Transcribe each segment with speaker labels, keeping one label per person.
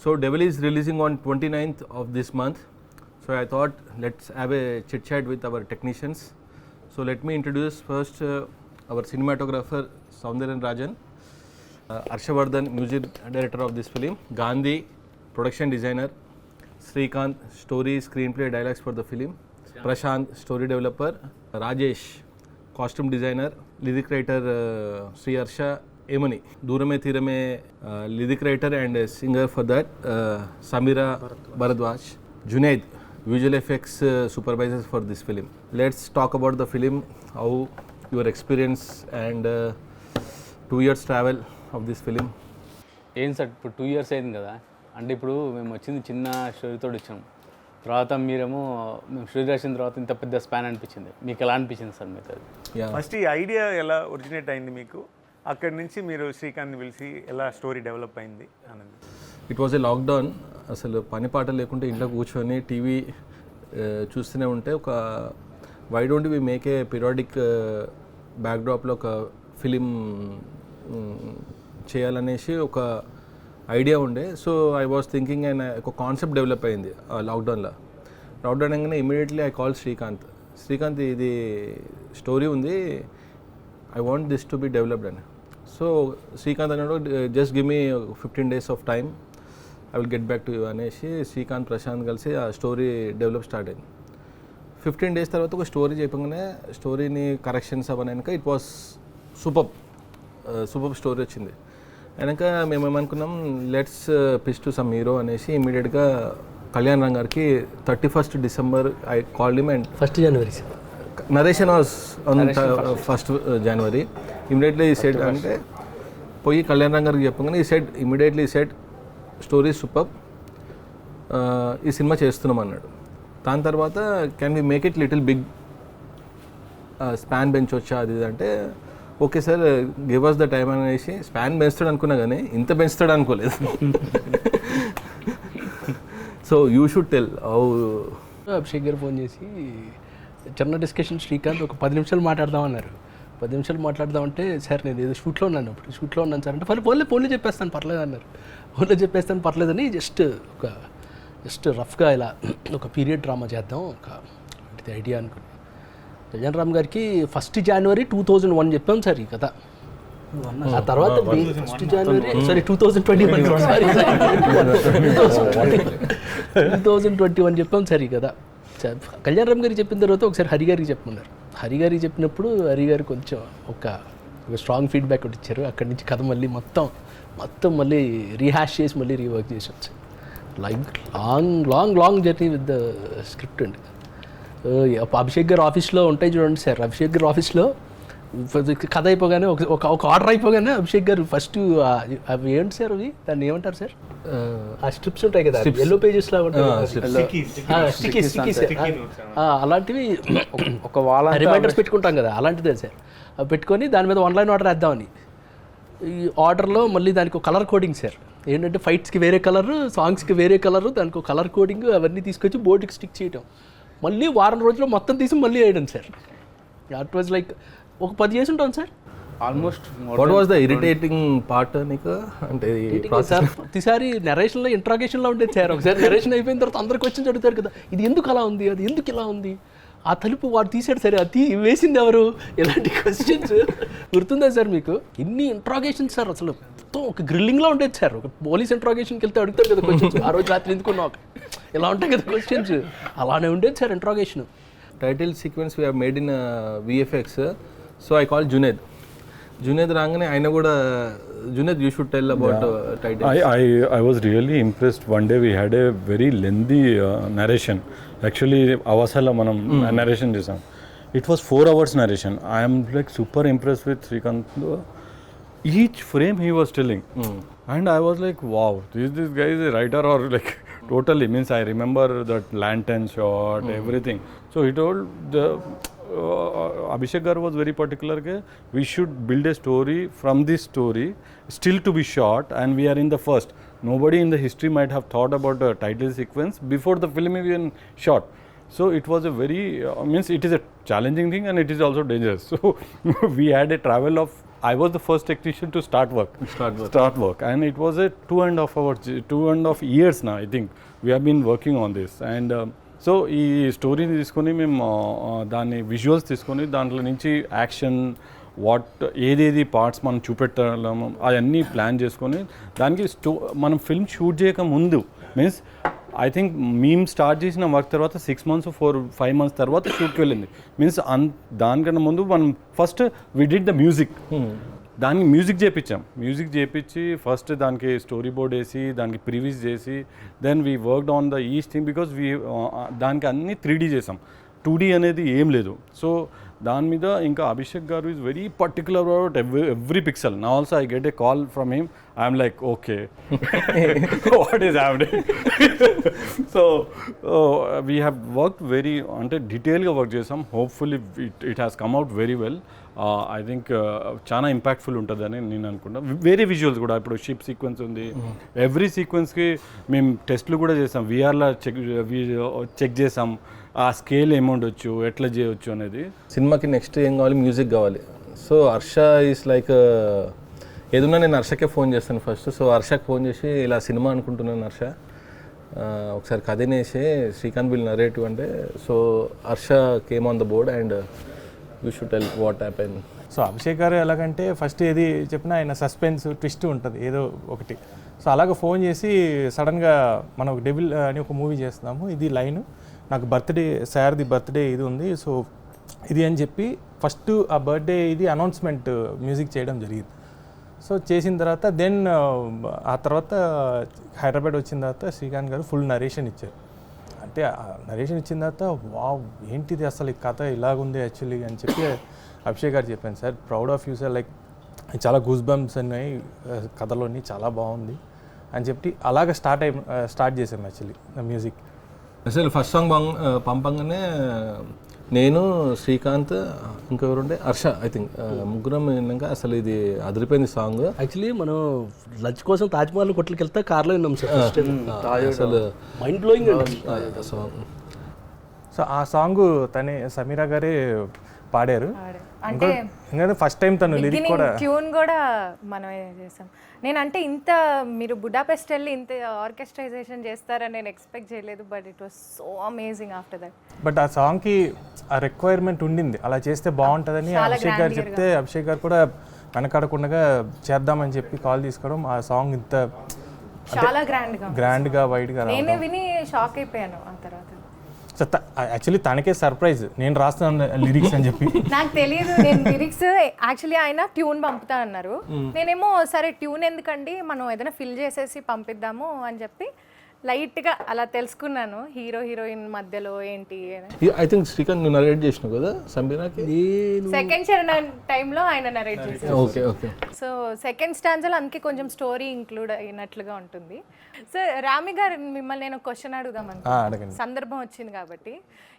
Speaker 1: So Devil is releasing on 29th of this month. So I thought let's have a chit chat with our technicians. So let me introduce first our cinematographer Soundaryan Rajan, Harshavardhan, music director of this film, Gandhi, production designer, Srikanth, story, screenplay, dialogues for the film, Prashant, story developer, Rajesh, costume designer, lyric writer Sri Harsha Emani, Durame Thirame, lyric writer and singer for that, Samira Bharadwaj, Junaid, visual effects supervisors for this film. Let's talk about the film, how your experience and 2 years travel of this film.
Speaker 2: ఏం sir ఇప్పుడు 2 years అయింది కదా, అంటే ఇప్పుడు మేము వచ్చింది చిన్న స్టోరీతో వచ్చాం, తర్వాత మీరేమో మేము స్టోరీ రాసిన తర్వాత ఇంత పెద్ద స్పాన్ అనిపించింది. మీకు ఎలా అనిపించింది సార్ మీకు అది?
Speaker 3: ఫస్ట్ ఈ ఐడియా ఎలా ఒరిజినేట్ అయింది మీకు, అక్కడి నుంచి మీరు శ్రీకాంత్ని పిలిచి ఎలా స్టోరీ డెవలప్ అయింది అన్నది?
Speaker 1: ఇట్ వాజ్ ఏ లాక్డౌన్, అసలు పని పాట లేకుంటే ఇంట్లో కూర్చొని టీవీ చూస్తూనే ఉంటే ఒక why don't we make a periodic బ్యాక్డ్రాప్లో ఒక ఫిలిం చేయాలనేసి ఒక ఐడియా ఉండే. So I was thinking and ఒక కాన్సెప్ట్ డెవలప్ అయింది లాక్డౌన్లో. లాక్డౌన్ అనగానే ఇమీడియట్లీ ఐ కాల్ శ్రీకాంత్ ఇది స్టోరీ ఉంది, I want this to be developed అని. సో శ్రీకాంత్ అన్నాడు just give me 15 days of time, I will get back to you అనేసి శ్రీకాంత్ ప్రశాంత్ కలిసి ఆ స్టోరీ డెవలప్ స్టార్ట్ అయింది. 15 days తర్వాత ఒక స్టోరీ చెప్పగానే స్టోరీని కరెక్షన్స్ అవనాక ఇట్ వాస్ సూపర్ స్టోరీ వచ్చింది. అయినాక మేము ఏమనుకున్నాం let's pitch to some hero అనేసి ఇమీడియట్గా కళ్యాణ్ రామ్ గారికి 31st December I called him and
Speaker 4: 1st January
Speaker 1: narration was on 1st January. Immediately ఈ సెట్ అంటే పోయి కళ్యాణ్ రామ్ గారికి చెప్పగానే ఈ set immediately set story super, ఈ సినిమా చేస్తున్నాం అన్నాడు. దాని తర్వాత can we make it little big, span పెంచొచ్చా అది అంటే okay sir give us the time అనేసి. స్పాన్ పెంచుతాడు అనుకున్నా కానీ ఇంత పెంచుతాడు అనుకోలేదు. So you should tell how.
Speaker 4: Abhishek గారు ఫోన్ చేసి చిన్న డిస్కషన్, శ్రీకాంత్ ఒక 10 నిమిషాలు మాట్లాడదామన్నారు. 10 నిమిషాలు మాట్లాడదామంటే సార్ నేను ఏదో షూట్లో ఉన్నాను సార్ అంటే ఫోన్లో చెప్పేస్తాను పర్లేదు అన్నారు. ఫోన్లో చెప్పేస్తాను పర్లేదని జస్ట్ రఫ్గా ఇలా ఒక పీరియడ్ డ్రామా చేద్దాం ఒక ఐడియా అనుకుని కళ్యాణ్ రామ్ గారికి 1st January 2001 చెప్పాం సార్ ఈ కథ. ఆ తర్వాత 1st January 2021 చెప్పాం సార్ ఈ కథ. కళ్యాణ్ రామ్ గారికి చెప్పిన తర్వాత ఒకసారి హరి గారికి చెప్పమన్నారు. హరి గారికి చెప్పినప్పుడు హరి గారు కొంచెం ఒక స్ట్రాంగ్ ఫీడ్బ్యాక్ ఒకటి ఇచ్చారు. అక్కడి నుంచి కథ మళ్ళీ మొత్తం మళ్ళీ రీహాష్ చేసి మళ్ళీ రీవర్క్ చేసి వచ్చాయి. Like long journey with the script అండి. అభిషేక్ గారు ఆఫీస్లో ఉంటాయి చూడండి సార్, అభిషేక్ గారు ఆఫీస్లో కథ అయిపోగానే ఒక ఆర్డర్ అయిపోగానే అభిషేక్ గారు ఫస్ట్ అవి ఏంటి సార్ అవి దాన్ని ఏమంటారు సార్, ఆ స్ట్రిప్స్ ఉంటాయి కదా ఎల్లో పేజెస్ లాగా ఉంటాయి, అలాంటివి ఒక వాల్ రిమైండర్స్ పెట్టుకుంటాం కదా అలాంటిదే సార్. అవి పెట్టుకొని దాని మీద 1 line ఆర్డర్ వేద్దామని. ఈ ఆర్డర్లో మళ్ళీ దానికి ఒక కలర్ కోడింగ్ సార్, ఏంటంటే ఫైట్స్కి వేరే కలరు, సాంగ్స్కి వేరే కలరు, దానికి ఒక కలర్ కోడింగ్ అవన్నీ తీసుకొచ్చి బోర్డుకి స్టిక్ చేయటం, మళ్ళీ వారం రోజుల్లో మొత్తం తీసి మళ్ళీ వేయడం సార్. అట్ వాజ్ లైక్ ఒక 10 years ఉంటాను sir
Speaker 2: almost.
Speaker 1: What was the irritating part నీకు అంటే
Speaker 4: సార్? ప్రతిసారి నెరేషన్లో ఇంట్రాగేషన్లో ఉండేది సార్. ఒకసారి నెరేషన్ అయిపోయిన తర్వాత అందరు క్వశ్చన్స్ అడుగుతారు కదా, ఇది ఎందుకు అలా ఉంది, అది ఎందుకు ఇలా ఉంది, ఆ తలుపు వాడు తీసాడు సరే అది వేసింది ఎవరు, ఇలాంటి క్వశ్చన్స్ గుర్తుందా సార్ మీకు? ఇన్ని ఇంట్రాగేషన్స్ సార్, అసలు మొత్తం ఒక గ్రిల్లింగ్లో ఉండేది సార్. ఒక పోలీస్ ఇంట్రాగేషన్కి వెళ్తే అడుగుతారు కదా క్వశ్చన్స్, ఆ రోజు రాత్రి ఎందుకున్నావు ఇలా ఉంటాయి కదా క్వశ్చన్స్, అలానే ఉండేది sir interrogation.
Speaker 1: Title sequence we have made in VFX. So I call Junaid రాగానే ఆయన కూడా Junaid you should tell about title.
Speaker 5: I was really impressed. One day we had a very lengthy narration. Actually avasala manam narration chesam. It was 4 hours narration. I am like super impressed with Srikanth. Each frame he was telling and I was like wow, this guy is a writer or like totally means I remember that lantern shot everything. So he told the Abhishek Gar was very particular ke we should build a story from this story still to be shot and we are in the first. Nobody in the history might have thought about the title sequence before the film even shot. So it was a very means it is a challenging thing and it is also dangerous. So we had a travel of I was the first technician to start work, and it was a 2.5 years now. I think we have been working on this, and so ఈ స్టోరీని తీసుకొని మేము దాన్ని visuals తీసుకొని దాంట్లో నుంచి action ఏదేది parts మనం చూపెట్టాము అవన్నీ ప్లాన్ చేసుకొని దానికి మనం ఫిల్మ్ షూట్ చేయక ముందు మీన్స్ ఐ థింక్ మేము స్టార్ట్ చేసిన వర్క్ తర్వాత 6 months 4-5 months తర్వాత షూట్కి వెళ్ళింది మీన్స్ దానికన్నా ముందు మనం first we did the music దానికి మ్యూజిక్ చేయించి ఫస్ట్ దానికి స్టోరీ బోర్డ్ వేసి దానికి ప్రివ్యూస్ చేసి then we worked on the each thing because దానికి అన్ని 3D చేసాం 2D అనేది ఏం లేదు సో దాని మీద ఇంకా అభిషేక్ గారు is very particular about every pixel నా also I get a call from him I'm like okay what is happening so we have work very అంటే డీటెయిల్గా వర్క్ చేసాం hopefully it has come out very well I think చాలా impactful ఉంటుందని నేను అనుకుంటా వేరే visuals కూడా ఇప్పుడు షిప్ సీక్వెన్స్ ఉంది ఎవ్రీ సీక్వెన్స్కి మేము టెస్ట్లు కూడా చేసాం వీఆర్లో చెక్ చేసాం ఆ స్కేల్ ఏముండొచ్చు ఎట్లా చేయొచ్చు అనేది
Speaker 1: సినిమాకి నెక్స్ట్ ఏం కావాలి మ్యూజిక్ కావాలి సో హర్ష ఈస్ లైక్ ఏదన్నా నేను హర్షకే ఫోన్ చేస్తాను ఫస్ట్ సో హర్షకి ఫోన్ చేసి ఇలా సినిమా అనుకుంటున్నాను హర్ష ఒకసారి కథనేసి శ్రీకాంత్ విల్ నరేటివ్ అంటే so Harsha came on the board and you should tell what happen
Speaker 3: so Abhishek గారు ఎలాగంటే ఫస్ట్ ఏది చెప్పినా ఆయన సస్పెన్స్ ట్విస్ట్ ఉంటుంది ఏదో ఒకటి సో అలాగ ఫోన్ చేసి సడన్గా మనం ఒక డెవిల్ అని ఒక మూవీ చేస్తున్నాము ఇది లైన్ నాకు సార్ది బర్త్డే ఇది ఉంది సో ఇది అని చెప్పి ఫస్ట్ ఆ బర్త్డే ఇది అనౌన్స్మెంట్ మ్యూజిక్ చేయడం జరిగింది సో చేసిన తర్వాత దెన్ ఆ తర్వాత హైదరాబాద్ వచ్చిన తర్వాత శ్రీకాంత్ గారు ఫుల్ నరేషన్ ఇచ్చారు అంటే నరేషన్ ఇచ్చిన తర్వాత వావ్ ఏంటిది అసలు ఈ కథ ఇలాగుంది యాక్చువల్లీ అని చెప్పి అభిషేక్ గారు చెప్పాను sir proud of you sir like చాలా గూస్ బంప్స్ ఉన్నాయి కథలోని చాలా బాగుంది అని చెప్పి అలాగ స్టార్ట్ చేసాం యాక్చువల్లీ మ్యూజిక్
Speaker 1: అసలు ఫస్ట్ సాంగ్ పంపంగానే నేను శ్రీకాంత్ ఇంకెవరుండే హర్ష ఐ థింక్ ముగ్గురం విన్నాక అసలు ఇది అదిరిపోయింది సాంగ్
Speaker 4: యాక్చువల్లీ మనం లంచ్ కోసం తాజ్మహల్ కొట్లకి వెళ్తే కార్లో విన్నాం సార్
Speaker 1: అసలు
Speaker 4: మైండ్ బ్లోయింగ్
Speaker 1: సాంగ్
Speaker 3: సో ఆ సాంగ్ తనే సమీరా గారే పాడారు
Speaker 6: అంటే
Speaker 3: ఎందుకంటే ఫస్ట్ టైం తను లిరిక్ కూడా
Speaker 6: ట్యూన్ కూడా మనమే చేసాం నేను అంటే ఇంత మీరు బుడాపెస్ట్ వెళ్ళి ఇంత ఆర్కెస్ట్రైజేషన్ చేస్తారని నేను ఎక్స్పెక్ట్ చేయలేదు but it was so amazing after that
Speaker 3: but ఆ సాంగ్కి ఆ రిక్వైర్మెంట్ ఉండింది అలా చేస్తే బాగుంటుందని అభిషేక్ గారు చెప్తే అభిషేక్ గారు కూడా వెనకాడకుండా చేద్దామని చెప్పి కాల్ తీసుకోవడం ఆ సాంగ్ ఇంత
Speaker 6: చాలా
Speaker 3: గ్రాండ్గా వైడ్గా
Speaker 6: నేనే విని షాక్ అయిపోయాను ఆ తర్వాత
Speaker 3: సో యాక్చువల్లీ తనకే సర్ప్రైజ్ నేను రాస్తాను లిరిక్స్ అని చెప్పి
Speaker 6: నాకు తెలియదు నేను లిరిక్స్ యాక్చువల్లీ ఆయన ట్యూన్ పంపుతా అన్నారు నేనేమో సరే ట్యూన్ ఎందుకండి మనం ఏదైనా ఫిల్ చేసేసి పంపిద్దాము అని చెప్పి లైట్గా అలా తెలుసుకున్నాను హీరోయిన్ మధ్యలో ఏంటి
Speaker 1: ఐ థింక్ శ్రీకాంత్ నువ్వు నరేట్ చేసినావు కదా సంబీరాకి
Speaker 6: సెకండ్ చరణం టైంలో ఆయన నరేట్ చేశారు
Speaker 1: ఓకే
Speaker 6: సో సెకండ్ స్టాండ్స్లో అందుకే కొంచెం స్టోరీ ఇంక్లూడ్ అయినట్లుగా ఉంటుంది సో రామి గారు మిమ్మల్ని నేను క్వశ్చన్ అడుగుదామని సందర్భం వచ్చింది కాబట్టి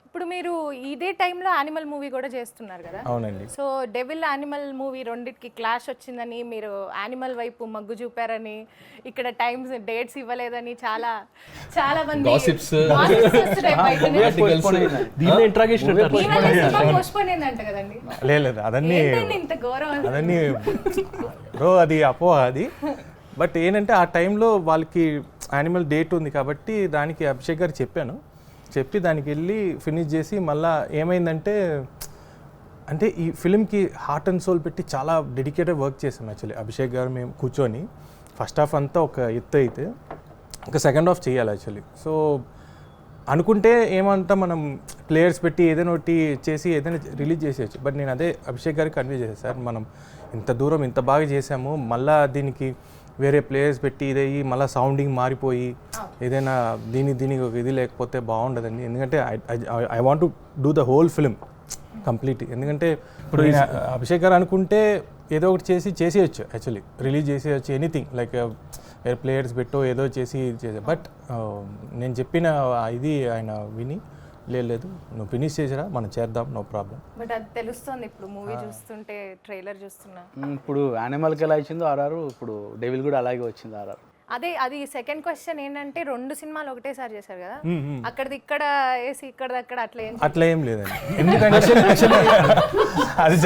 Speaker 6: ఇప్పుడు మీరు ఇదే టైంలో యానిమల్ మూవీ కూడా చేస్తున్నారు కదా
Speaker 3: అవునండి
Speaker 6: సో డెవిల్ యానిమల్ మూవీ రెండింటికి క్లాష్ వచ్చిందని మీరు యానిమల్ వైపు మగ్గు చూపారని ఇక్కడ టైమ్స్ డేట్స్ ఇవ్వలేదని చాలా మంది
Speaker 3: లేదు అదన్నీ బ్రో అది అపోహ అది బట్ ఏంటంటే ఆ టైంలో వాళ్ళకి యానిమల్ డేట్ ఉంది కాబట్టి దానికి అభిషేక్ గారు చెప్పి దానికి వెళ్ళి ఫినిష్ చేసి మళ్ళీ ఏమైందంటే అంటే ఈ ఫిలింకి హార్ట్ అండ్ సోల్ పెట్టి చాలా డెడికేటెడ్ వర్క్ చేసాం యాక్చువల్లీ అభిషేక్ గారు మేము కూర్చొని ఫస్ట్ హాఫ్ అంతా ఒక ఎత్తు అయితే ఇంకా సెకండ్ హాఫ్ చేయాలి యాక్చువల్లీ సో అనుకుంటే ఏమంటా మనం ప్లేయర్స్ పెట్టి ఏదైనా ఒకటి చేసి ఏదైనా రిలీజ్ చేసేయచ్చు బట్ నేను అదే అభిషేక్ గారికి కన్వే చేశాను సార్ మనం ఇంత దూరం ఇంత బాగా చేసాము మళ్ళీ దీనికి వేరే ప్లేయర్స్ పెట్టి ఇదయ్యి మళ్ళీ సౌండింగ్ మారిపోయి ఏదైనా దీనికి ఒక ఇది లేకపోతే బాగుండదండి ఎందుకంటే I want to do the whole film complete ఎందుకంటే ఇప్పుడు అభిషేక్ గారు అనుకుంటే ఏదో ఒకటి చేసేయచ్చు యాక్చువల్లీ రిలీజ్ చేసేయచ్చు ఎనీథింగ్ లైక్ వేరే ప్లేయర్స్ పెట్టో ఏదో చేసి బట్ నేను చెప్పిన ఇది ఆయన విని లేదు నువ్వు ఫినిష్ చేసిరా మనం చేద్దాం నో ప్రాబ్లం
Speaker 6: బట్ అది తెలుస్తుంది ఇప్పుడు మూవీ చూస్తుంటే ట్రైలర్ చూస్తున్నా
Speaker 2: ఇప్పుడు యానిమల్కి ఎలా ఇచ్చిందో ఆర్ఆర్ ఇప్పుడు డెవిల్ కూడా అలాగే వచ్చింది ఆర్ఆర్
Speaker 6: అది సెకండ్ క్వశ్చన్ ఏంటంటే 2 సినిమాలు ఒకటేసారి చేశారు కదా, అక్కడిది ఇక్కడ వేసి ఇక్కడది అక్కడ
Speaker 3: అట్లా ఏం లేదండి. ఎందుకంటే అది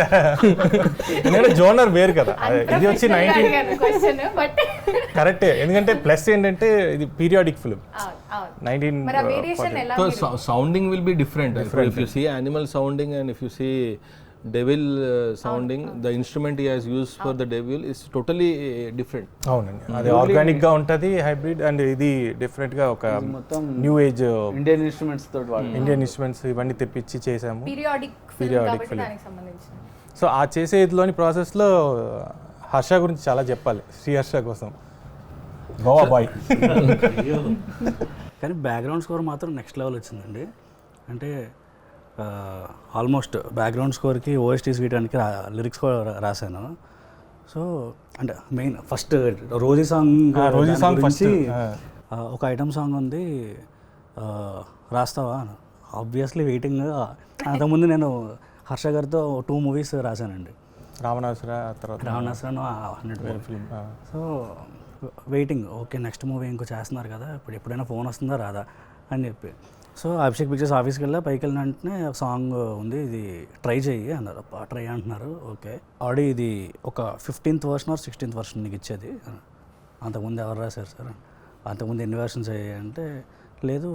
Speaker 3: ఎందుకంటే జోనర్ వేరు కదా, ఇది వచ్చి 19 కరెక్టే. ఎందుకంటే ప్లస్ ఏంటంటే ఇది periodic film 19.
Speaker 1: So sounding will be different. If you see animal sounding and if you see devil sounding, the instrument he has used for the devil is totally different.
Speaker 3: అవునండి, అది ఆర్గానిక్ గా ఉంటది, hybrid, and ఇది different గా ఒక
Speaker 2: మొత్తం
Speaker 3: new age
Speaker 2: Indian instruments తోటి వాడు
Speaker 3: ఇండియన్ ఇన్స్ట్రుమెంట్స్ ఇవన్నీ తెప్పించి చేసాము.
Speaker 6: Periodic
Speaker 3: film.
Speaker 6: దానికి సంబంధించిన.
Speaker 3: సో ఆ చేసే ఇదిలోని ప్రాసెస్లో హర్ష గురించి చాలా చెప్పాలి. శ్రీ హర్ష కోసం గోవా బాయ్.
Speaker 7: కానీ బ్యాక్గ్రౌండ్ స్కోర్ మాత్రం నెక్స్ట్ లెవెల్ వచ్చిందండి. అంటే ఆల్మోస్ట్ బ్యాక్గ్రౌండ్ స్కోర్కి ఓఎస్టీస్ వీయడానికి లిరిక్స్ కూడా రాశాను. సో అంటే మెయిన్ ఫస్ట్ రోజీ సాంగ్ ఫస్ట్ ఒక ఐటమ్ సాంగ్ ఉంది, రాస్తావా? Obviously waiting. అంతకుముందు నేను హర్ష గారితో 2 మూవీస్ రాశానండి,
Speaker 3: రావణాసుర తర్వాత
Speaker 7: 100 film. So waiting, okay next movie ఇంకో చేస్తున్నారు కదా, ఎప్పుడైనా ఫోన్ వస్తుందా రాదా అని చెప్పి. సో అభిషేక్ పిక్చర్స్ ఆఫీస్కి వెళ్ళా, పైకి వెళ్ళిన వెంటనే ఒక సాంగ్ ఉంది, ఇది ట్రై చెయ్యి అన్నారు. ట్రై అంటున్నారు. ఓకే, ఆల్రెడీ ఇది ఒక 15th version are 16th version నీకు ఇచ్చేది. అంతకుముందు ఎవరు రాశారు సార్, అంతకుముందు ఎన్ని వర్షన్స్ అయ్యాయి అంటే, లేదు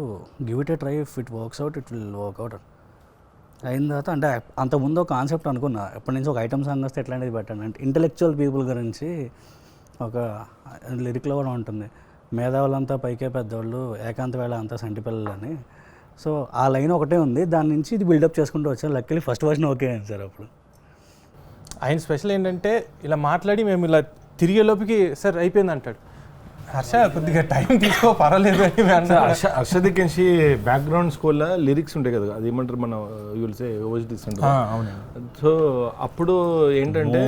Speaker 7: give it A try, if it works out it will work out అయిన తర్వాత. అంటే అంతకుముందు ఒక కాన్సెప్ట్ అనుకున్నా, ఎప్పటి నుంచి ఒక ఐటమ్ సాంగ్ వస్తే ఎట్లాంటిది పెట్టాను అంటే, ఇంటలెక్చువల్ పీపుల్ గురించి ఒక లిరిక్లో కూడా ఉంటుంది, మేధావులంతా పైకే పెద్దవాళ్ళు, ఏకాంత వేళ అంతా సంటి పిల్లలు అని. సో ఆ లైన్ ఒకటే ఉంది, దాని నుంచి ఇది బిల్డప్ చేసుకుంటూ వచ్చాను. లక్కీలీ ఫస్ట్ వర్షన్ ఓకే అయింది సార్. అప్పుడు
Speaker 3: ఆయన స్పెషల్ ఏంటంటే ఇలా మాట్లాడి మేము ఇలా తిరిగే లోపుకి సార్ అయిపోయింది అంటాడు. హర్ష కొద్దిగా టైం తీసుకో పర్వాలేదు అని.
Speaker 1: హర్షదికెన్షి బ్యాక్గ్రౌండ్ స్కోర్లో లిరిక్స్ ఉంటాయి కదా, అది ఏమంటారు మన యూల్సే ఓఎస్డీస్ ఉంటాయి. సో అప్పుడు ఏంటంటే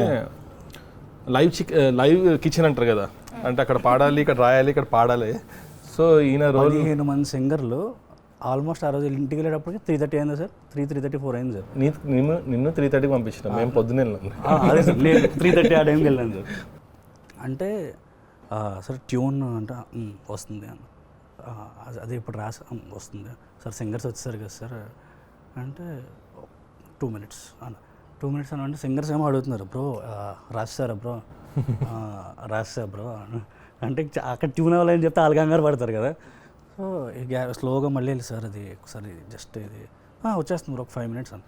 Speaker 1: లైవ్ కిచెన్ అంటారు కదా, అంటే అక్కడ పాడాలి, ఇక్కడ రాయాలి, ఇక్కడ పాడాలి. సో ఈయన
Speaker 7: 15 మంది సింగర్లు ఆల్మోస్ట్ ఆ రోజు ఇంటికి వెళ్ళేటప్పటికి 3:30 అయింది సార్, 3:34 అయింది సార్.
Speaker 1: నిన్ను 3:30కి పంపించిన, మేము పొద్దున్న
Speaker 7: అదే సార్, లేదు 3:30 ఆ టైంకి వెళ్ళాను సార్. అంటే సార్ ట్యూన్ అంటే వస్తుంది అని, అదే ఇప్పుడు వస్తుంది సార్, సింగర్స్ వచ్చేసారు కదా సార్ అంటే 2 minutes అన్న. 2 minutes అని అంటే సింగర్స్ ఏమో అడుగుతున్నారు, బ్రో రాస్తారా బ్రో, రాస్తా బ్రో అంటే అక్కడ ట్యూన్ అవ్వాలని చెప్తే వాళ్ళు కంగారు పడతారు కదా. సో స్లోగా మళ్ళీ వెళ్ళి సార్ అది ఒకసారి జస్ట్ ఇది వచ్చేస్తుంది బ్రో, ఒక 5 minutes అని.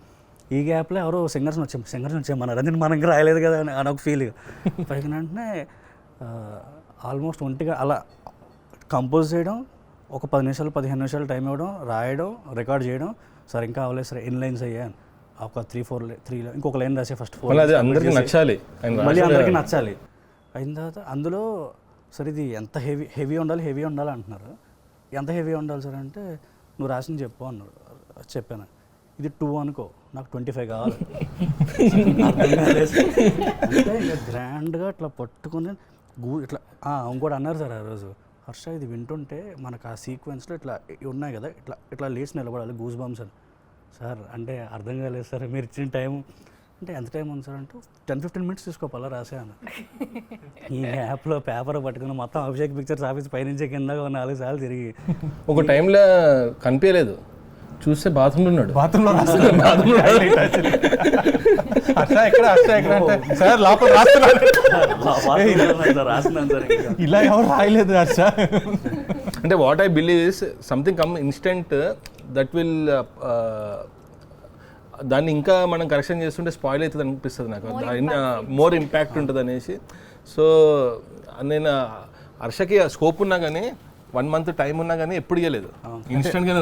Speaker 7: ఈ గ్యాప్లో ఎవరో సింగర్స్ వచ్చామన్నారు, అది మనకి రాయలేదు కదా అని ఒక ఫీల్. పైకి వెంటనే ఆల్మోస్ట్ ఒంటిగా అలా కంపోజ్ చేయడం, ఒక 10 నిమిషాలు 15 నిమిషాలు టైం ఇవ్వడం, రాయడం, రికార్డ్ చేయడం. సార్ ఇంకా అవ్వలేదు సార్, ఎన్ని లైన్స్ అయ్యాను, ఒక 3 ఇంకొక లైన్ రాసే ఫస్ట్ 4
Speaker 1: అందరికీ నచ్చాలి,
Speaker 7: మళ్ళీ అందరికీ నచ్చాలి. అయిన తర్వాత అందులో సార్ ఇది ఎంత హెవీ ఉండాలి అంటున్నారు. ఎంత హెవీ ఉండాలి సార్ అంటే, నువ్వు రాసింది చెప్పు అన్నారు. చెప్పాను, ఇది 2 అనుకో, నాకు 25 కావాలి. అంటే గ్రాండ్గా ఇట్లా పట్టుకుని ఇట్లా ఇంకోటి అన్నారు సార్ ఆ రోజు, హర్ష ఇది వింటుంటే మనకు ఆ సీక్వెన్స్లో ఇట్లా ఉన్నాయి కదా, ఇట్లా లేచి నిలబడాలి, గూస్ బంప్స్ అని. సార్ అంటే అర్థం కాలేదు సార్, మీరు ఇచ్చిన టైం అంటే ఎంత టైం ఉంది సార్ అంటే 10-15 minutes తీసుకోవాలా రాసాను. ఈ యాప్లో పేపర్ పట్టుకుని మొత్తం అభిషేక్ పిక్చర్స్ ఆఫీస్ పైనుంచి కింద 4 సార్లు తిరిగి,
Speaker 1: ఒక టైంలో కనిపించలేదు, చూస్తే బాత్రూంలో ఉన్నాడు.
Speaker 3: బాత్రూంలో సార్ లోపల
Speaker 7: రాస్తున్నాను సార్.
Speaker 3: ఇలా ఎవరు రాయలేదు హర్ష.
Speaker 1: అంటే what I believe is something come instant that will దాన్ని ఇంకా మనం కరెక్షన్ చేస్తుంటే స్పాయిల్ అవుతుంది అనిపిస్తుంది నాకు, మోర్ ఇంపాక్ట్ ఉంటుంది అనేసి. సో నేను హర్షకి స్కోప్ ఉన్నా కానీ 1 month టైం ఉన్నా కానీ ఎప్పుడు ఇవ్వలేదు, ఇన్స్టెంట్గా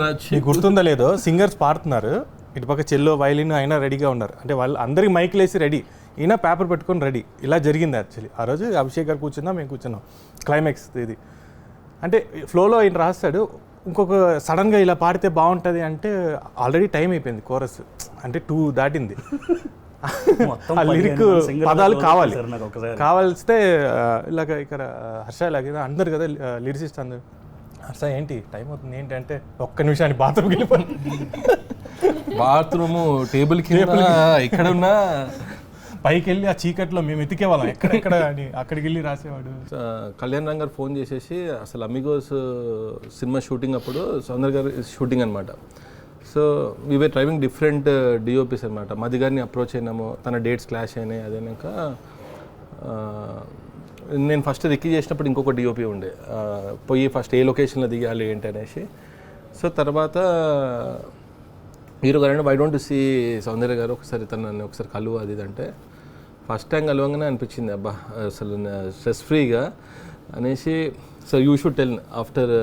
Speaker 3: గుర్తుందో లేదో సింగర్స్ పాడుతున్నారు, ఇటుపక్క చెల్లో వైలిన్ అయినా రెడీగా ఉన్నారు. అంటే వాళ్ళు అందరికి మైక్లు వేసి రెడీ, ఈయన పేపర్ పెట్టుకొని రెడీ. ఇలా జరిగింది యాక్చువల్లీ. ఆ రోజు అభిషేక్ గారు కూర్చున్నాం, మేము కూర్చున్నాం. క్లైమాక్స్ ఇది అంటే ఫ్లోలో ఈయన రాస్తాడు, ఇంకొక సడన్గా ఇలా పాడితే బాగుంటుంది అంటే ఆల్రెడీ టైం అయిపోయింది, కోరస్ అంటే 2 దాటింది. ఆ లిరిక్ పదాలు కావాల్స్తే ఇలాగ ఇక్కడ హర్ష ఇలాగ అందరు కదా లిరిసిస్ట్ అందరు, హర్ష ఏంటి టైం అవుతుంది ఏంటి అంటే, ఒక్క నిమిషాన్ని బాత్రూమ్కి వెళ్ళిపోయి
Speaker 1: బాత్రూము టేబుల్ కింద ఇక్కడ ఉన్నా
Speaker 3: పైకి వెళ్ళి ఆ చీకట్లో మేము ఎతికేవాళ్ళం ఎక్కడెక్కడ అని, అక్కడికి వెళ్ళి రాసేవాడు.
Speaker 1: కళ్యాణ్ రామ్ గారు ఫోన్ చేసేసి అసలు అమిగోస్ సినిమా షూటింగ్ అప్పుడు సౌందర్య గారు షూటింగ్ అనమాట. So we were driving different DOPs అనమాట. మది గారిని అప్రోచ్ అయినాము, తన డేట్స్ క్లాష్ అయినాయి. అదేనాక నేను ఫస్ట్ రిక్కీ చేసినప్పుడు ఇంకొక డిఓపి ఉండే, పోయి ఫస్ట్ ఏ లొకేషన్లో దిగాలి ఏంటి అనేసి. సో తర్వాత హీరో గారు వై డోంట్ సీ సౌందర్య గారు ఒకసారి తనని ఒకసారి కలువు అది అంటే, ఫస్ట్ టైం కలవంగానే అనిపించింది అబ్బా అసలు స్ట్రెస్ ఫ్రీగా అనేసి. So you should tell after.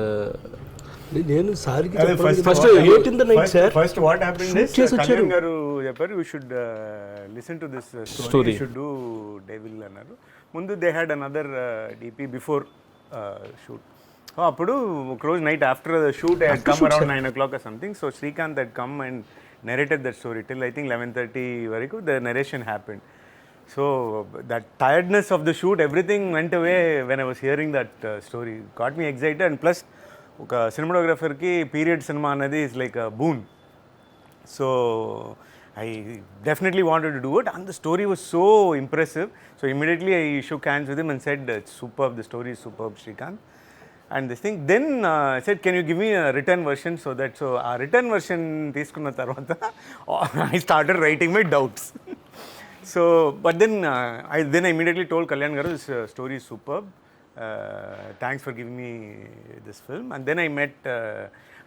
Speaker 4: నేను సార్కి
Speaker 8: first what happened is Kalyan గారు చెప్పారు you should listen to this story, should do devil అన్నారు. ముందు they had another DP before shoot. అప్పుడు ఒక రోజు night after the shoot I had come around 9 o'clock or something. So Srikanth had come and narrated that story till I think 11:30 varaku the narration happened. So that tiredness of the shoot, everything went away when I was hearing that story. Got me excited. And plus ఒక సినిమాటోగ్రఫర్కి period cinema అనేది is like a boon. So I definitely wanted to do it, and the story was so impressive. So immediately I shook hands with him and said, "It's superb. The story is superb, Srikanth." And this thing. Then I said, "Can you give me a written version so that our written version తీసుకున్న తర్వాత I started writing my doubts." So, but then I immediately told Kalyan garu, "This story is superb. Thanks for giving me this film." And then I met,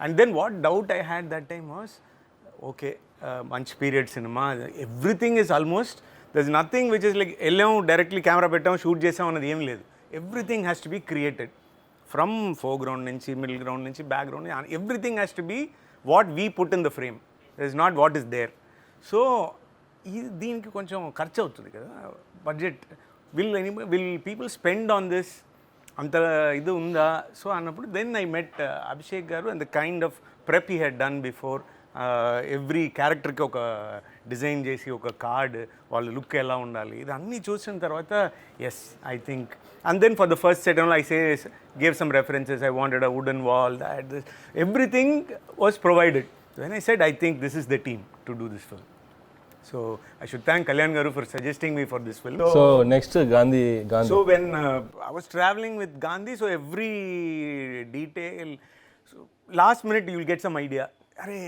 Speaker 8: and then what doubt I had that time was, okay, మంచి period సినిమా, everything is almost, there is nothing which is like వెళ్ళాం directly camera పెట్టాం shoot చేసాం అన్నది ఏం లేదు. Everything has to be created from foreground నుంచి middle ground నుంచి background, everything has to be what we put in the frame, there is not what is there. So దీనికి కొంచెం ఖర్చు అవుతుంది కదా, budget. Will people spend on this, అంత ఇది ఉందా? సో అన్నప్పుడు దెన్ ఐ మెట్ అభిషేక్ గారు and the kind of prep he had done before. Every క్యారెక్టర్కి ఒక డిజైన్ చేసి ఒక కార్డ్, వాళ్ళ లుక్ ఎలా ఉండాలి, ఇది అన్నీ చూసిన తర్వాత yes I think. And then for the first set I gave some references. I wanted a wooden wall, that this everything was provided. When I said I think this is the team to do this film. So I should thank Kalyan garu for suggesting me for this film.
Speaker 1: So next Gandhi.
Speaker 8: So when I was traveling with Gandhi, so every detail, so last minute you will get some idea. Arey,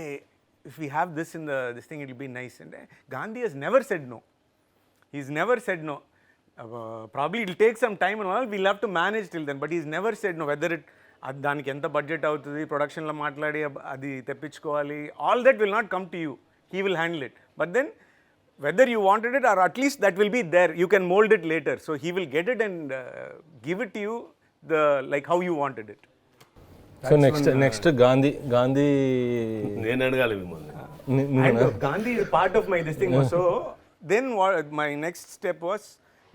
Speaker 8: if we have this in this thing, it will be nice. And Gandhi has never said no. He's never said no. Probably it will take some time and all. We'll have to manage till then. But he's never said no. Whether it దానికి ఎంత budget అవుతుంది, ప్రొడక్షన్లో మాట్లాడి అది తెప్పించుకోవాలి, all that will not come to you. He will handle it. But then whether you wanted it or at least that will be there, you can mold it later. So he will get it and give it to you like how you wanted it.
Speaker 1: So next Gandhi
Speaker 9: నేను అడగాలి మిమ్మల్ని.
Speaker 8: And Gandhi is part of my this thing. So then my next step was,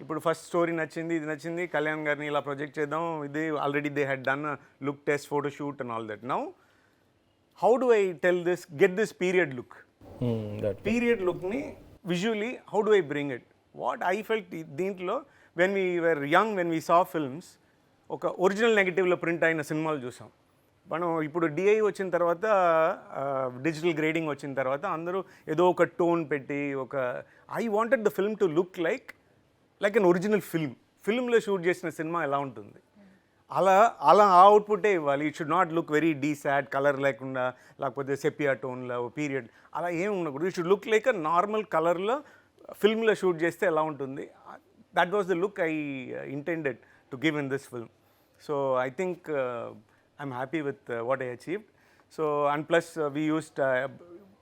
Speaker 8: ఇప్పుడు first story నచ్చింది, ఇది నచ్చింది, కళ్యాణ్ గారిని ఇలా project చేద్దాం, ఇది already they had done look test, photo shoot and all that. Now how do I tell this, get this period look, period లుక్ని visually how do I bring it? What I felt దీంట్లో when we were young, when we saw films, ఒక original నెగటివ్లో print అయిన సినిమాలు చూసాం మనం. ఇప్పుడు DI వచ్చిన తర్వాత, డిజిటల్ గ్రేడింగ్ వచ్చిన తర్వాత అందరూ ఏదో ఒక టోన్ పెట్టి ఒక, I wanted the film to look like an original ఫిల్మ్లో షూట్ చేసిన సినిమా ఎలా ఉంటుంది అలా ఆ అవుట్పుట్టే ఇవ్వాలి. It should not look very desat, colour లేకుండా, లేకపోతే సెపియా టోన్లో పీరియడ్ అలా ఏం ఉండకూడదు. It should look like a normal కలర్లో ఫిల్మ్లో షూట్ చేస్తే ఎలా ఉంటుంది, that was the look I intended to give in this film. So I think I'm happy with what I achieved. So, and plus we used,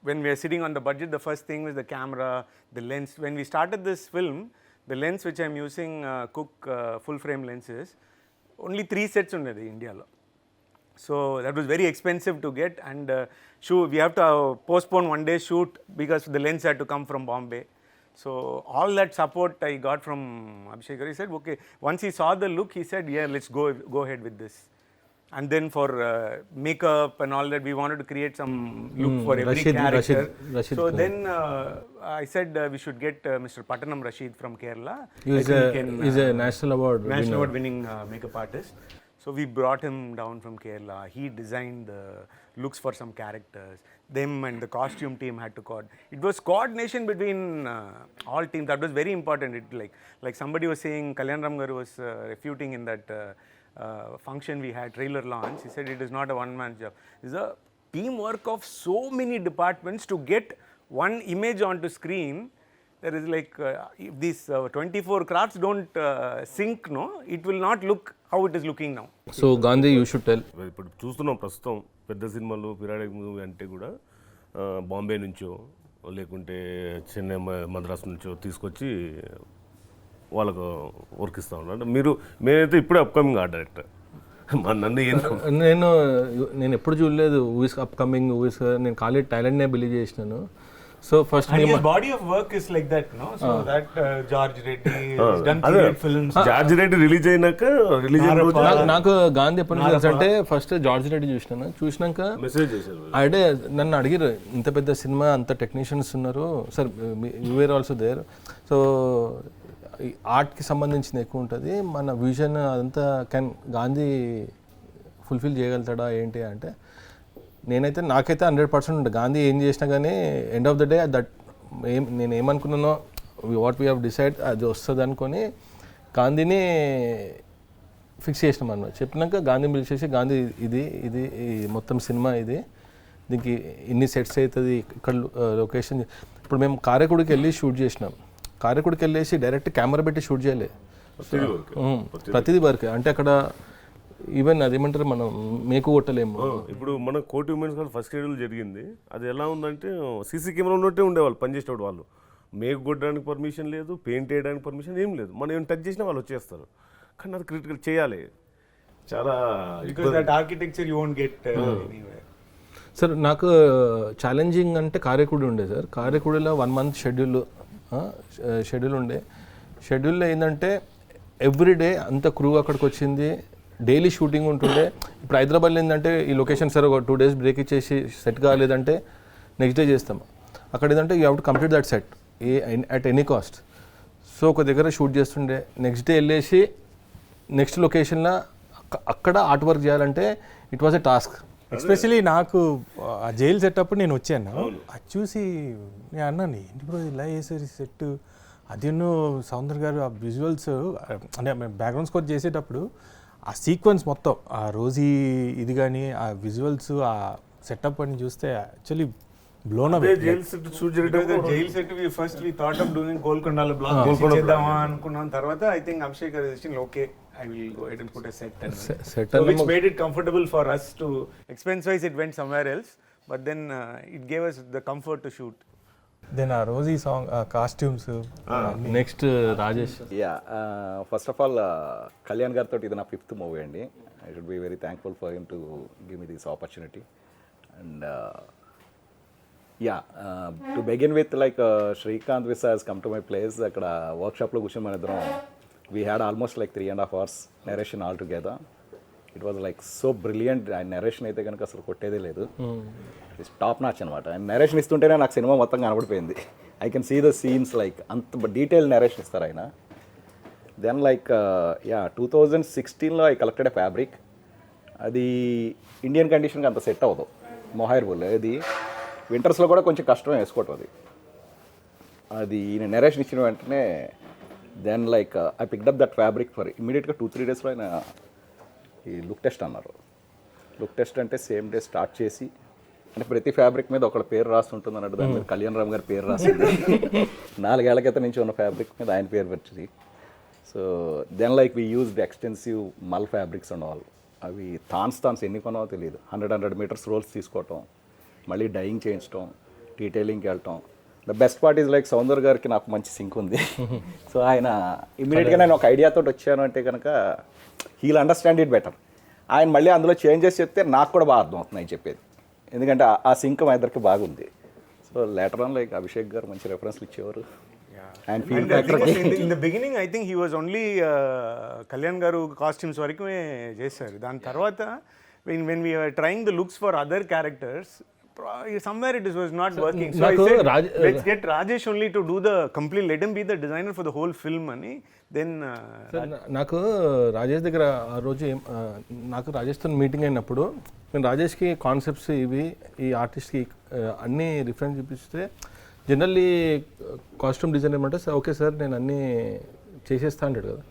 Speaker 8: when we are sitting on the budget, the first thing was the camera, the lens. When we started this film, the lens which I'm using, Cook full frame lenses, only 3 sets unnadi India lo. So that was very expensive to get, and we have to postpone one day shoot because the lens had to come from Bombay. So all that support I got from Abhishek. He said, okay, once he saw the look, he said, yeah, let's go ahead with this. And then for makeup and all that, we wanted to create some look for every character.
Speaker 1: Rashid
Speaker 8: so then I said we should get Mr. Pattanam Rashid from Kerala.
Speaker 1: He's a national award
Speaker 8: winning makeup artist. So we brought him down from Kerala. He designed the looks for some characters. Them and the costume team had to it was coordination between all teams. That was very important. It like somebody was saying, Kalyan Ram garu was refuting in that function we had, trailer launch. He said it is not a one-man job. It's a teamwork of so many departments to get one image onto screen. There is like if these 24 crafts don't sync, no, it will not look how it is looking now.
Speaker 1: So Gandhi, you should tell.
Speaker 9: ఇప్పుడు చూస్తున్నాం ప్రస్తుతం పెద్ద సినిమాలు పిరాడిక్ movie అంటే కూడా బాంబే నుంచో లేకుంటే చెన్నై మద్రాస్ నుంచో తీసుకొచ్చి వాళ్ళకు వర్క్ ఇస్తూ ఉన్నారు. మేమైతే ఇప్పుడే అప్కమింగ్ ఆర్ట్ డైరెక్టర్
Speaker 1: నేను ఎప్పుడు చూడలేదు ఊస్ అప్కమింగ్ ఊస్. నేను ఖాళీ టాలెంట్నే బిలీవ్ చేసినాను. So first
Speaker 8: And his body of work is like that, no? So that George Reddy has done period films.
Speaker 9: George Reddy release అయినాక
Speaker 1: నాకు గాంధీ ఎప్పటి నుంచి తెలుసు అంటే ఫస్ట్ జార్జ్ రెడ్డి చూసినాక
Speaker 9: మెసేజ్ చేశారు.
Speaker 1: అంటే నన్ను అడిగారు, ఇంత పెద్ద సినిమా అంత టెక్నీషియన్స్ ఉన్నారు sir, you were also there. So ఆర్ట్కి సంబంధించింది ఎక్కువ ఉంటుంది, మన విజన్ అదంతా గాంధీ ఫుల్ఫిల్ చేయగలుగుతాడా ఏంటి అంటే, నాకైతే 100% ఉంటుంది. గాంధీ ఏం చేసినా కానీ end of the day that నేను ఏమనుకున్నానో వాట్ వీ హ్యావ్ డిసైడ్ అది వస్తుంది అనుకొని గాంధీని ఫిక్స్ చేసినాం అన్నమాట. చెప్పినాక గాంధీని పిలిచేసి, గాంధీ ఇది ఇది మొత్తం సినిమా ఇది, దీనికి ఇన్ని సెట్స్ అవుతుంది, ఇక్కడ లొకేషన్. ఇప్పుడు మేము కారేకుడికి వెళ్ళి షూట్ చేసినాం. కారేకుడికి వెళ్ళేసి డైరెక్ట్ కెమెరా పెట్టి షూట్ చేయలేదు, ప్రతిదీ వర్క్. అంటే అక్కడ ఈవెన్ అదేమంటారు, మనం మేకు కొట్టలేము.
Speaker 9: ఇప్పుడు మన కోటి ఉమెన్స్ కాల్ ఫస్ట్ షెడ్యూల్ జరిగింది. అది ఎలా ఉందంటే సీసీ కెమెరా ఉన్నట్టే ఉండేవాళ్ళు పనిచేసేవాడు. వాళ్ళు మేకు కొట్టడానికి పర్మిషన్ లేదు, పెయింట్ వేయడానికి పర్మిషన్ ఏం లేదు. మనం ఏం టచ్ చేసినా వాళ్ళు వచ్చేస్తారు. కానీ అది క్రిటికల్ చేయాలి చాలా.
Speaker 8: Architecture you won't get anywhere.
Speaker 1: Sir నాకు ఛాలెంజింగ్ అంటే కారేకుడి ఉండే సార్. కారేకుడిలో 1 month షెడ్యూల్ ఉండే. షెడ్యూల్లో ఏంటంటే ఎవ్రీడే అంత క్రూ అక్కడికి వచ్చింది, డైలీ షూటింగ్ ఉంటుండే. ఇప్పుడు హైదరాబాద్లో ఏంటంటే ఈ లొకేషన్ సార్ ఒక 2 days బ్రేక్ ఇచ్చేసి సెట్ కాలేదంటే నెక్స్ట్ డే చేస్తాం. అక్కడ ఏంటంటే you have to complete that set at any cost. So ఒక దగ్గర షూట్ చేస్తుండే, నెక్స్ట్ డే వెళ్ళేసి నెక్స్ట్ లొకేషన్లో అక్కడ ఆర్ట్ వర్క్ చేయాలంటే it was a task.
Speaker 3: Especially నాకు ఆ జైలు సెటప్పుడు నేను వచ్చాను, అది చూసి నేను అన్నాను, ఏంటి బ్రో ఇలా వేసారు సెట్. అదేనో సౌందర్ గారు ఆ విజువల్స్ అంటే బ్యాక్గ్రౌండ్ స్కోర్ చేసేటప్పుడు ఆ సీక్వెన్స్ మొత్తం, ఆ రోజీ ఇది కానీ ఆ విజువల్స్ ఆ సెటప్ అని చూస్తే యాక్చువల్లీ బ్లోన్ అవే.
Speaker 8: Jail set first we thought of doing గోల్కొండలో బ్లాక్ చేద్దామా అనుకున్నాం. తర్వాత ఐ థింక్ అభిషేక్ గారు suggestion, okay I will go ahead and put a set so which made it comfortable for us to, expense wise it went somewhere else, but then it gave us the comfort to shoot.
Speaker 3: Then ఆ Rosie song costumes
Speaker 1: next Rajesh.
Speaker 10: First of all Kalyan గారితో ఇది నా 5th movie అండి. I should be very thankful for him to give me this opportunity. And to begin with like Srikanth was has come to my place. అక్కడ వర్క్షాప్లో కూర్చొని మన ఇద్దరం we had almost like 3.5 hours narration all together. It was like so brilliant. ఆ narration అయితే కనుక అసలు కొట్టేదే లేదు. ఇట్స్ టాప్ నాచ్ అనమాట. అండ్ narration ఇస్తుంటేనే నాకు సినిమా మొత్తం కనబడిపోయింది. I can see the scenes, like అంత డీటెయిల్ narration ఇస్తారు ఆయన. దెన్ లైక్ 2016లో ఐ కలెక్టెడ్ ఎ ఫ్యాబ్రిక్. అది ఇండియన్ కండిషన్కి అంత సెట్ అవ్వదు, మొహైర్ బుల్. అది వింటర్స్లో కూడా కొంచెం కష్టం వేసుకోవటం. అది నేను narration ఇచ్చిన వెంటనే then like I picked up that fabric for ఇమీడియట్గా 2-3 daysలో ఆయన ఈ లుక్ టెస్ట్ అన్నారు. లుక్ టెస్ట్ అంటే సేమ్ డే స్టార్ట్ చేసి, అంటే ప్రతి ఫ్యాబ్రిక్ మీద ఒకళ్ళ పేరు రాస్తుంటుంది అన్నట్టు దాని మీద కళ్యాణ్ రామ్ గారి పేరు రాసింది. 4 ఏళ్ల క్రితం నుంచి ఉన్న ఫ్యాబ్రిక్ మీద ఆయన పేరు వచ్చింది. So then like we used extensive mull fabrics and all. అవి థాన్స్ ఎన్ని కొనవో తెలియదు. 100 meters రోల్స్ తీసుకోవటం, మళ్ళీ డైయింగ్ చేయించడం, డీటెయిలింగ్కి వెళ్ళటం. The best part is like Soundar గారికి నాకు మంచి సింక్ ఉంది. సో ఆయన ఇమీడియట్గా నేను ఒక ఐడియాతో వచ్చాను అంటే కనుక హీల్ అండర్స్టాండ్ ఇట్ బెటర్. ఆయన మళ్ళీ అందులో చేంజెస్ చెప్తే నాకు కూడా బాగా అర్థం అవుతుంది ఆయన చెప్పేది, ఎందుకంటే ఆ సింక్ మా ఇద్దరికి బాగుంది. So later on like Abhishek గారు మంచి రెఫరెన్స్లు ఇచ్చేవారు.
Speaker 8: And in the beginning I think he was only Kalyan garu costumes వరకే చేశారు. దాని తర్వాత when we were trying the looks for other characters, somewhere it was not working. So I
Speaker 1: నాకు
Speaker 8: said,
Speaker 1: Raj
Speaker 8: let's get Rajesh only to do the complete, let him be the designer for the whole film అని. Then
Speaker 1: నాకు రాజేష్ దగ్గర ఆ రోజు నాకు రాజేష్తో meeting అయినప్పుడు నేను రాజేష్కి concepts ఇవి ఈ ఆర్టిస్ట్కి అన్నీ రిఫరెన్స్ చూపిస్తే జనరల్లీ కాస్ట్యూమ్ డిజైన్ ఏమంటే ఓకే సార్ నేను అన్నీ చేసేస్తా అంటాడు కదా.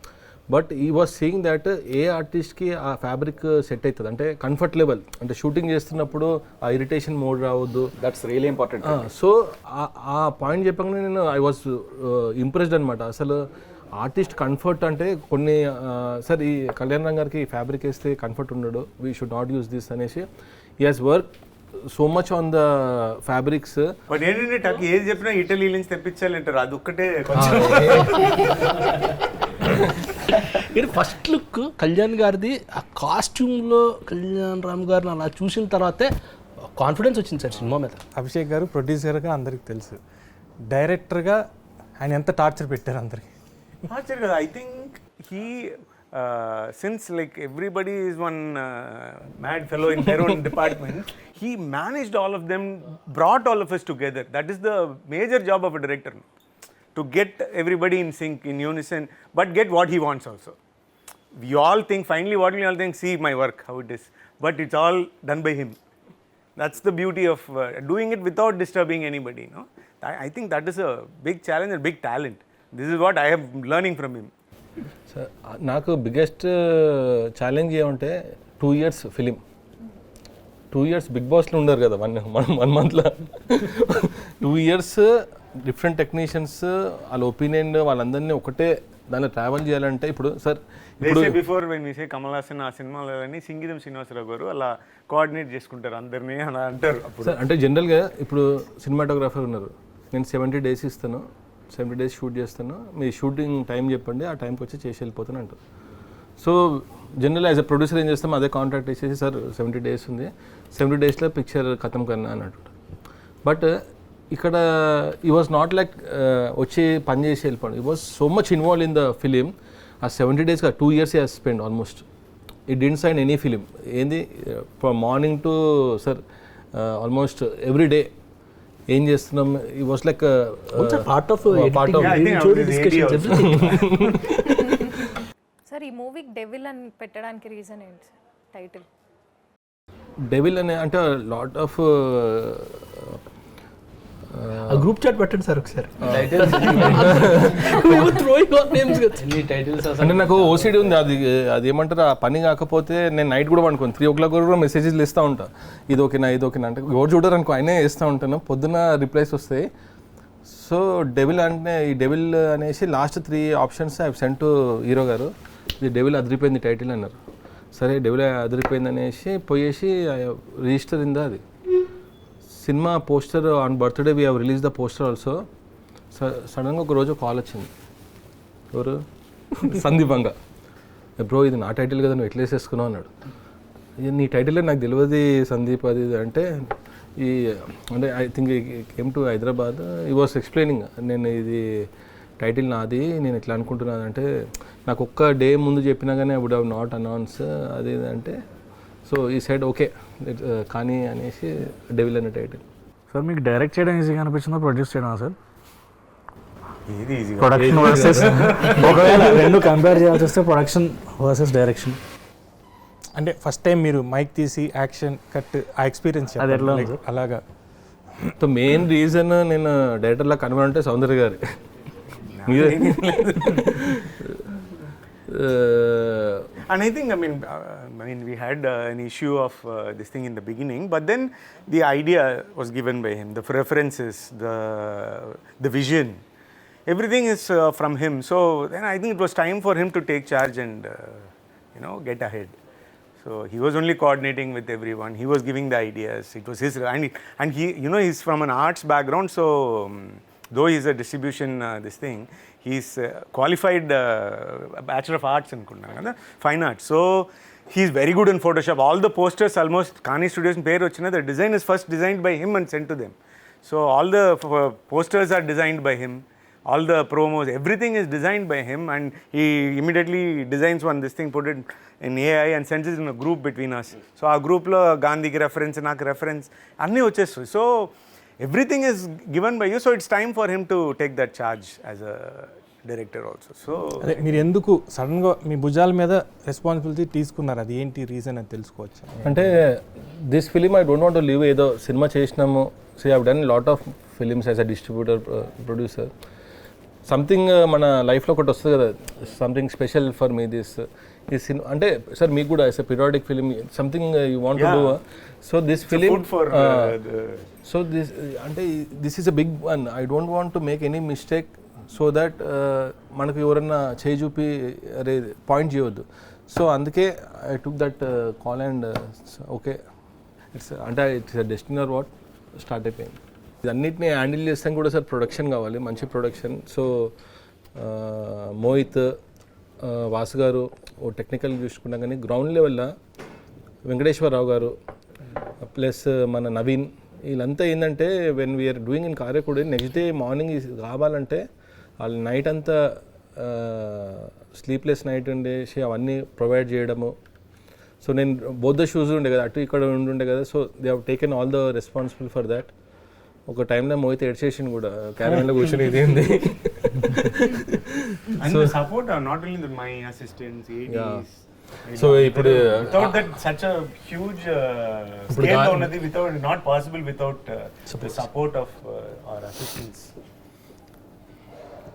Speaker 1: బట్ ఈ వాజ్ సీయింగ్ దట్ ఏ ఆర్టిస్ట్కి ఆ ఫ్యాబ్రిక్ సెట్ అవుతుంది అంటే కంఫర్ట్ లెవెల్ అంటే షూటింగ్ చేస్తున్నప్పుడు ఆ ఇరిటేషన్ మోడ్ రావద్దు.
Speaker 10: That's really important.
Speaker 1: సో ఆ పాయింట్ చెప్పగానే నేను ఐ వాజ్ ఇంప్రెస్డ్ అనమాట. అసలు ఆర్టిస్ట్ కంఫర్ట్ అంటే కొన్ని సార్ ఈ కళ్యాణ్ రామ్ గారికి ఫ్యాబ్రిక్ వేస్తే కంఫర్ట్ ఉండడు, we should not use this అనేసి ఈ has work so much on the fabrics.
Speaker 8: But ఏంటంటే టక్ ఏది చెప్పినా ఇటలీ నుంచి తెప్పించాలంటారు, అది ఒక్కటే
Speaker 4: ఫస్ట్ లుక్ కళ్యాణ్ గారిది ఆ కాస్ట్యూమ్లో కళ్యాణ్ రామ్ గారిని అలా చూసిన తర్వాతే కాన్ఫిడెన్స్ వచ్చింది సార్ సినిమా మీద.
Speaker 3: అభిషేక్ గారు ప్రొడ్యూసర్గా అందరికి తెలుసు, డైరెక్టర్గా ఆయన ఎంత టార్చర్ పెట్టారు అందరికి.
Speaker 8: టార్చర్ కదా. I think he since like everybody is one mad fellow in their own department, he managed all of them, brought all of us together. That is the major job of a director, to get everybody in sync, in unison, but get what he wants also. We all think, finally what we all think, see my work, how it is, but it's all done by him. That's the beauty of doing it without disturbing anybody, no? I think that is a big challenge and big talent. This is what I am learning from him.
Speaker 1: Sir నాకు biggest challenge ఏమంటే 2 years film, 2 years big బాస్లో ఉండరు కదా, 1 monthలో 2 years different technicians వాళ్ళ opinion వాళ్ళందరినీ ఒకటే దాన్ని travel చేయాలంటే ఇప్పుడు సార్
Speaker 8: బిఫోర్ వెన్ వి సే కమల్ హాసన్ ఆ సినిమాలని సింగీతం శ్రీనివాసరావు గారు అలా కోఆర్డినేట్ చేసుకుంటారు అందరినీ అలా అంటారు.
Speaker 1: సార్ అంటే జనరల్గా ఇప్పుడు సినిమాటోగ్రాఫర్ ఉన్నారు, నేను 70 days ఇస్తాను, 70 days షూట్ చేస్తాను, మీ షూటింగ్ టైం చెప్పండి ఆ టైంకి వచ్చి చేసి వెళ్ళిపోతాను అంటారు. So general as a producer ఏం చేస్తాం, అదే కాంట్రాక్ట్ ఇచ్చేసి సార్ 70 days ఉంది, 70 daysలో పిక్చర్ ఖతం కన్నా అని అంటారు. బట్ ఇక్కడ ఈ వాజ్ నాట్ లైక్ వచ్చి పని చేసి వెళ్ళిపోండి, ఈ was so much involve in the film. ఆ 70 days 2 years has spend almost. He didn't sign any film ఏంది from morning to sir almost every day ఏం చేస్తున్నాం. ఈ was like
Speaker 4: part of
Speaker 6: sir ఈ మూవీకి డెవిల్ అని పెట్టడానికి రీజన్ ఏంటి సార్ టైటిల్?
Speaker 1: డెవిల్ అనే అంటే లాట్ ఆఫ్
Speaker 4: గ్రూప్ చాట్ పెట్టండి సార్ ఒకసారి.
Speaker 1: అంటే నాకు ఓసిడి ఉంది, అది ఏమంటారు ఆ పని కాకపోతే నేను నైట్ కూడా అనుకోను 3 o'clock కూడా మెసేజెస్లు ఇస్తూ ఉంటా, ఇది ఓకేనా అంటే ఎవరు చూడరు అనుకో ఆయనే వేస్తూ ఉంటాను, పొద్దున్న రిప్లైస్ వస్తాయి. సో డెవిల్ అంటే ఈ డెవిల్ అనేసి last 3 options I sent to hero గారు, ఇది డెవిల్ అదిరిపోయింది టైటిల్ అన్నారు. సరే డెవిల్ అదిరిపోయింది అనేసి పోయేసి రిజిస్టర్ ఇందా అది cinema poster on birthday we have release the poster also. సడన్గా ఒక రోజు కాల్ వచ్చింది, ఎవరు సందీపంగా, బ్రో ఇది నా టైటిల్ కదా నువ్వు ఎట్లా వేసేసుకున్నావు అన్నాడు. నీ టైటిల్ నాకు తెలియదు సందీప్ అది అంటే ఈ అంటే I think came to Hyderabad, ఈ వాస్ ఎక్స్ప్లెయినింగ్ నేను ఇది టైటిల్ నాది నేను ఎట్లా అనుకుంటున్నాను అంటే నాకు ఒక్క డే ముందు చెప్పినా కానీ I would have not announce అది అంటే. సో ఈ సైడ్ ఓకే కానీ అనేసి డెవిల్ అనే టైటిల్.
Speaker 7: సార్ మీకు డైరెక్ట్ చేయడం ఈజీగా అనిపించిందా ప్రొడ్యూస్ చేయడం సార్?
Speaker 8: ఇది ఈజీ
Speaker 7: ప్రొడక్షన్ వర్సెస్ ఒకవేళ రెండు కంపేర్ చేయాల్సి వస్తే ప్రొడక్షన్ వర్సెస్ డైరెక్షన్
Speaker 3: అంటే ఫస్ట్ టైం మీరు మైక్ తీసి యాక్షన్ కట్ ఆ ఎక్స్పీరియన్స్
Speaker 7: అది ఎట్లా ఉంది?
Speaker 3: అలాగా
Speaker 1: సో మెయిన్ రీజన్ నేను డైరెక్టర్లా కనుగొనంటే సౌందర్య గారు.
Speaker 8: And I think, I mean, we had an issue of this thing in the beginning, but then the idea was given by him, the preferences, the vision, everything is from him. So then I think it was time for him to take charge and, get ahead. So he was only coordinating with everyone. He was giving the ideas. It was his, and he, he's from an arts background, so though he's a distribution this thing, he's qualified Bachelor of Arts in Fine Arts. So he's very good in Photoshop. All the posters almost Kani Studios in Peru, the design is first designed by him and sent to them. So all the posters are designed by him. all the promos, everything is designed by him, and he immediately designs this thing, put it in AI and sends it in a group between us. So our group lo Gandhi ki reference, నాకు reference అన్నీ వచ్చేస్తాయి. So everything is given by you, so it's time for him to take that charge as a director also. So
Speaker 3: అదే మీరు ఎందుకు సడన్గా మీ భుజాల మీద responsibility తీసుకున్నారు, అది ఏంటి రీజన్ అని తెలుసుకోవచ్చు?
Speaker 1: అంటే this film I don't want to leave ఏదో సినిమా చేసినాము. So I have done lot of films as a distributor, producer. Something మన లైఫ్లో ఒకటి వస్తుంది కదా, something special for me this ఈ సినిమా. అంటే సార్ మీకు కూడా as a periodic film something you want to do. So this film so this అంటే this is a big one. I don't want to make any mistake so that మనకు ఎవరన్నా చేయి చూపి అరే పాయింట్ చేయవద్దు. సో అందుకే I took that call and okay it's అంటే it's a destiny or what start అయిపోయింది. ఇదన్నిటిని హ్యాండిల్ చేస్తాం కూడా సార్ ప్రొడక్షన్ కావాలి, మంచి ప్రొడక్షన్. సో మోహిత్, వాసు గారు ఓ టెక్నికల్ చూసుకున్నా కానీ గ్రౌండ్ లెవెల్లో వెంకటేశ్వరరావు గారు ప్లస్ మన నవీన్ వీళ్ళంతా ఏంటంటే when we're doing in Karaikudi next day morning కావాలంటే వాళ్ళు నైట్ అంతా స్లీప్లెస్ నైట్ ఉండేసి అవన్నీ ప్రొవైడ్ చేయడము. సో నేను బోత్ ద షూస్ ఉండే కదా, అటు ఇక్కడ ఉండే కదా. So they have taken all the responsible for that. ఒక టైంలో మోహిత్ ఎడ్సేషన్ కూడా క్యారవన్లో కూర్చొని ఇది ఏంది.
Speaker 8: and the support are not only my assistants, ADs.
Speaker 1: So ఇప్పుడు
Speaker 8: without that such a huge scale ఉన్నది, without not possible without the support of our assistants.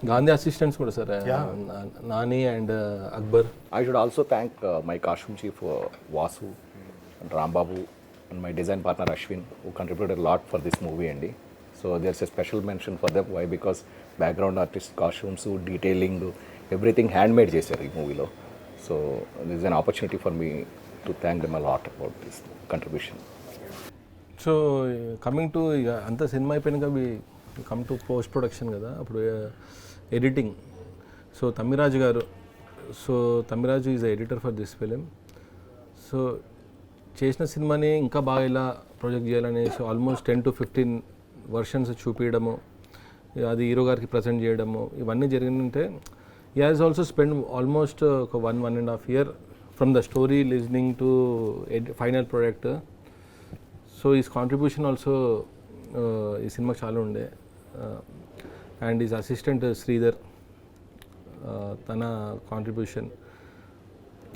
Speaker 1: Gandhi assistants కూడా sir, Nani and Akbar.
Speaker 10: I should also thank my costume chief Vasu and Rambabu and my design partner Ashwin, who contributed a lot for this movie అండి. So there's a special mention for them. Why? Because background artist, costumes, detailing, everything handmade చేశారు ఈ మూవీలో. So this is an opportunity for me to thank them a lot about this contribution.
Speaker 1: So coming to ఇక అంత సినిమా అయిపోయినాక we come to post production కదా, అప్పుడు editing. So Tammiraju గారు, so Tammiraju is editor for this film. So చేసిన సినిమాని ఇంకా బాగా ఇలా ప్రొజెక్ట్ చేయాలనేసి ఆల్మోస్ట్ 10 to 15 వర్షన్స్ చూపించడము, అది హీరో గారికి ప్రజెంట్ చేయడము, ఇవన్నీ జరిగిందంటే he has also spent almost 1.5 years from the story listening to final product. So his contribution also ఈ సినిమాకి చాలా ఉండే. అండ్ his assistant శ్రీధర్, తన contribution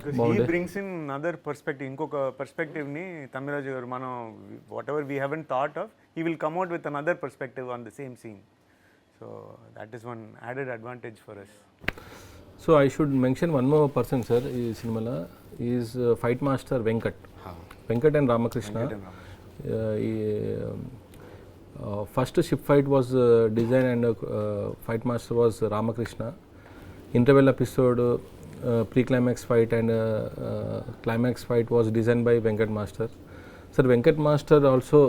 Speaker 8: because he brings in another perspective, ఇంకొక perspective ని తమ్మిరాజు గారు మనం whatever we haven't thought of, he will come out with another perspective on the same scene. So that is one added advantage for us.
Speaker 1: So I should mention one more person sir ఈ సినిమాలో, is fight master Venkat and Ramakrishna. First ship fight was designed and fight master was Ramakrishna. Interval episode, pre-climax fight and climax fight was designed by Venkat Master. Sir, Venkat Master also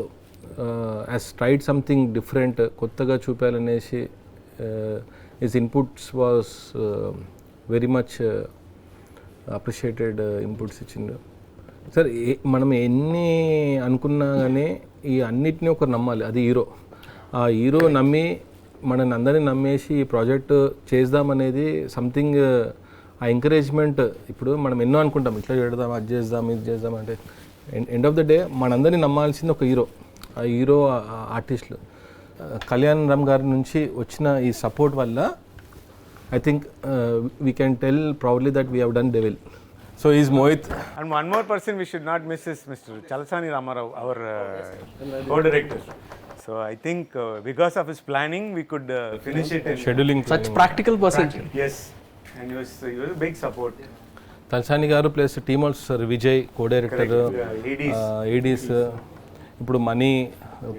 Speaker 1: has tried something different, kottaga chupalaneshi. His inputs was very much appreciated inputs ఇచ్చిండు. Sir మనం ఎన్ని అనుకున్నా కానీ ఈ అన్నిటినీ ఒకరు నమ్మాలి, అది హీరో. ఆ హీరో నమ్మి మనని అందరినీ నమ్మేసి ఈ ప్రాజెక్ట్ చేద్దామనేది సంథింగ్, ఆ ఎంకరేజ్మెంట్. ఇప్పుడు మనం ఎన్నో అనుకుంటాం, ఇట్లా చేద్దాం, అది చేద్దాం, ఇది చేద్దాం అంటే ఎండ్ ఆఫ్ ద డే మనందరినీ నమ్మాల్సింది ఒక హీరో. ఆ హీరో ఆర్టిస్టులు కళ్యాణ్ రామ్ గారి నుంచి వచ్చిన ఈ సపోర్ట్ వల్ల I think we can tell proudly that we have done Devil. So he is Mohit.
Speaker 8: And one more person we should not miss is Mr. Chalasani Ramarao, our co-director. So I think because of his planning, we could finish it in
Speaker 1: Scheduling.
Speaker 4: Such practical person.
Speaker 8: Yes, and he was a big support.
Speaker 1: Talsani garu plus team also sir, Vijay co-director, ADs, ఇప్పుడు Mani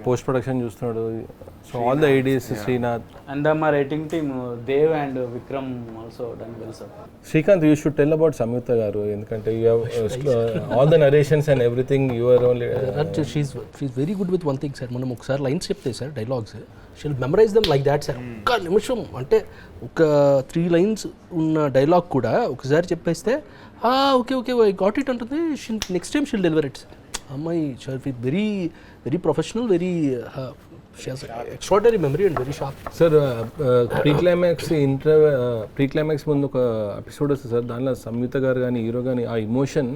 Speaker 1: post production చూస్తున్నాడు. So all the ideas Srinath
Speaker 2: and మా writing team Dev and Vikram also done well sir.
Speaker 1: Srikanth, you should tell about Samyuktha గారు, ఎందుకంటే you have all the narrations and everything you are only.
Speaker 4: She is very good with one thing sir. మనం ఒకసారి lines చెప్తే sir dialogues, she'll memorize them like that sir. ఒక్క నిమిషం అంటే ఒక 3 lines ఉన్న డైలాగ్ కూడా ఒకసారి చెప్పేస్తే okay okay I got it అంటుంది. Next time she'll deliver it sir. అమ్మాయి very very professional, very extraordinary memory and very sharp.
Speaker 1: Sir pre climax ముందు ఒక ఎపిసోడ్ వస్తుంది సార్, దానిలో సంయుక్త గారు కానీ హీరో కానీ ఆ ఇమోషన్,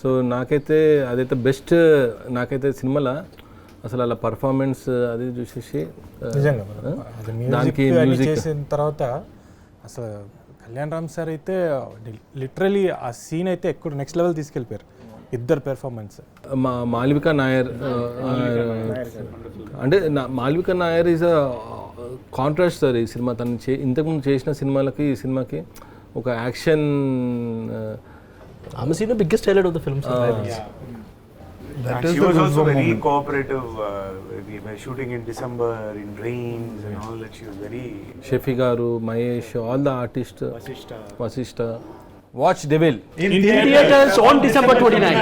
Speaker 1: సో నాకైతే అదైతే బెస్ట్. నాకైతే సినిమాలో అసలు అలా పర్ఫార్మెన్స్ అది చూసేసి
Speaker 3: నిజంగా దానికి మ్యూజిక్ చేసిన తర్వాత అసలు కళ్యాణ్ రామ్ సార్ అయితే లిటరలీ ఆ సీన్ అయితే ఎక్కువ నెక్స్ట్ లెవెల్ తీసుకెళ్ళిపోయారు ఇద్దరు పెర్ఫార్మెన్స్.
Speaker 1: మాల్వికా నాయర్ అంటే Malvika Nair is a contrast sir ఈ సినిమా. తను ఇంతకుముందు చేసిన సినిమాలకి ఈ సినిమాకి ఒక యాక్షన్.
Speaker 4: ఆమె scene biggest highlight of the film.
Speaker 8: She was also very cooperative. We were shooting in December in rains and all that. She was very.
Speaker 1: Shafi గారు, Mahesh, all the artist, Vasishta. Watch Devil
Speaker 4: In theaters on December 29.